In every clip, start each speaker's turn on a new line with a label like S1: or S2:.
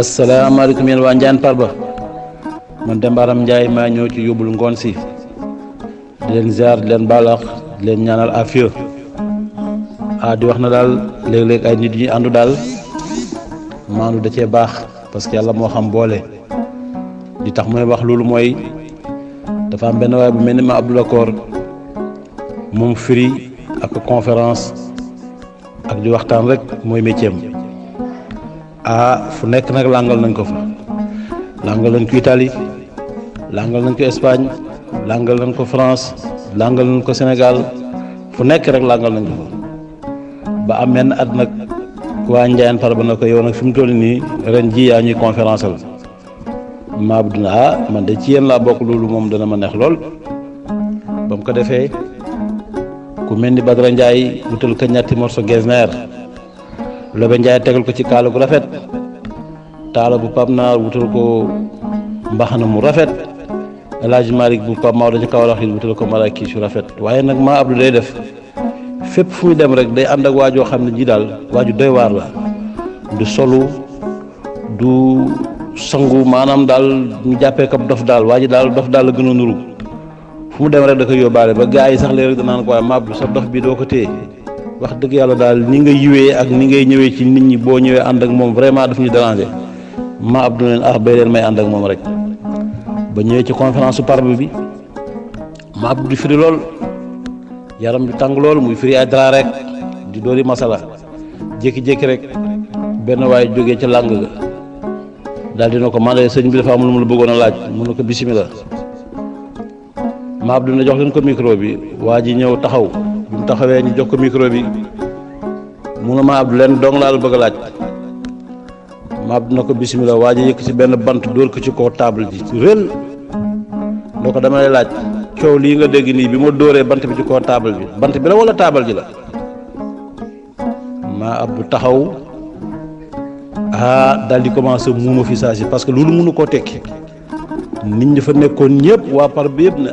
S1: asalaamaaleykum yéen waa Ndiayène Farba man Demba Aram Ndiaye maa ñëw ci yóbbul ngoon si di leen ziar di leen baalax di leen ñaanal afiya di wax na daal léeg-léeg ay nit ñi àndu daal maandu da cee baax parce que yàlla moo xam boole di tax mooy wax loolu mooy dafa am benn waay bu mel ni ma Abdou Lakor moom firi ak conférence ak di waxtaan rek mooy métier am fu nekk nag langal nañ ko fa langal nañ ko Italie langal nañ ko Espagne langal nañ ko France langal nañ ko Sénégal fu nekk rek langal nañ ko fa ba am menn at nag waa Ndiayène Farba na ko yow nag fi mu toll nii ren ji yaa ñuy conférence la maa bu dina man de ci yéen laa bokk loolu moom dana ma neex lool ba mu ko defee ku mel ni Badara Ndiaye wutal ko ñetti morceau Getzner Lobe Ndiaye tegal ko ci kaala gu rafet taala bu Pape Naar wutal ko mbaxana mu rafet El Hadj Malick bu Pape Maodo ci Kaolack yi wutal ko marakiis yu rafet waaye nag maa Abdou day def fépp fu muy dem rek day ànd ak waajoo xam ne ji daal waaju doy waar la du solu du sangu maanaam daal ñu jàppee ko dof daal waa ji daal dof daal la gën a nuru fu mu dem rek da koy yóbbaale ba gars yi sax léeg rek danaan ko waaye maa Abdou sa dof bi doo ko téye wax dëgg yàlla daal ni nga yiwee ak ni ngay ñëwee ci nit ñi boo ñëwee ànd ak moom vraiment daf ñu déranger ma Abdou leen bay leen may ànd ak moom rek ba ñëwee ci conférence su Farba bi ma Abdou di firi lool yaram bi tàng lool muy firi ay dara rek di doori masala jékki-jékki rek benn waay jógee ca làng ga daal dina ko man de sëñ bi dafa am lu mu la bëggoon a laaj mun na ko bisimilah ma Abdou ne jox leen ko micro bi waa ji ñëw taxaw bi mu taxawee ñu jox ko micro bi mu ne ma Abdou leen dong laa la bëgg a laaj ma Abdou na ko bisimilah waa ji yëkk ci benn bant dóor ko ci kaw table ji réel noo ko dama lay laaj coow lii nga dégg nii bi ma dóoree bant bi ci kaw table bi bant bi la wala table ji la ma Abdou taxaw daal di commencé muuma fi saa si parce que loolu mënu koo tekki nit ñi fa nekkoon ñëpp waa Farba bi yëpp ne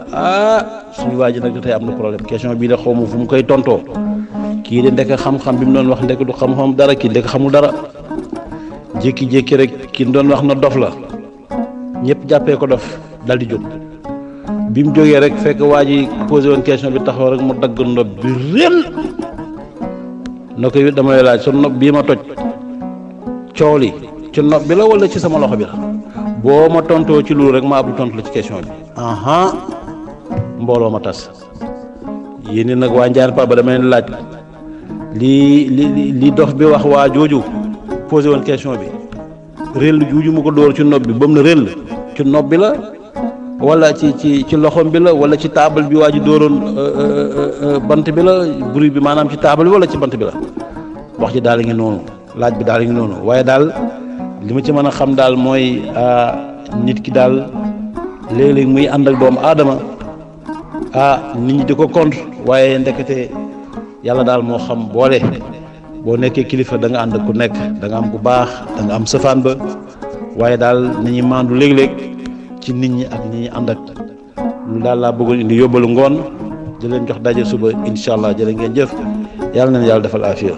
S1: suñu waa ji nag da tey am na problème question bii de xaw ma fu mu koy tontoo kii de ndekk xam-xam bi mu doon wax ndekk du xam-xam dara kii ndekk xamul dara jékki-jékki rek ki doon wax na dof la ñëpp jàppee ko dof dal di jóg bi mu jógee rek fekk waa ji posé woon question bi taxaw rek mu dagg nopp bi réel na ko dama lay laaj sa nopp bii ma toj coow li ci nopp bi la wala ci sama loxo bi la boo ma tontoo ci loolu rek ma Abdou tontu la ci question bi mbooloo ma tas yéen nag waa Ndiayène Farba dama leen laaj li dof bi wax waa jooju posé woon question bi réel juuju mu ko dóor ci nopp bi ba mu ne réel ci nopp bi la wala ci loxom bi la wala ci taabal bi waa ji dóoroon bant bi la bruit bi maanaam ci taabal bi wala ci bant bi la wax ji daal ngi noonu laaj bi daal ngi noonu waaye daal li ma ci mën a xam daal mooy nit ki daal léeg-léeg muy ànd ak doomu aadama nit ñi di ko contre waaye ndekete yàlla daal moo xam boole boo nekkee kilifa da nga ànd ak ku nekk da nga am ku baax da nga am safaan ba waaye daal nañu maandu léeg-léeg ci nit ñi ak ñi ñi ànd ak lu daal laa bëggoon indi yóbbalu ngoon di leen jox daje suba incha allah jërë ngeen jëf yàlla na yàlla defal afiya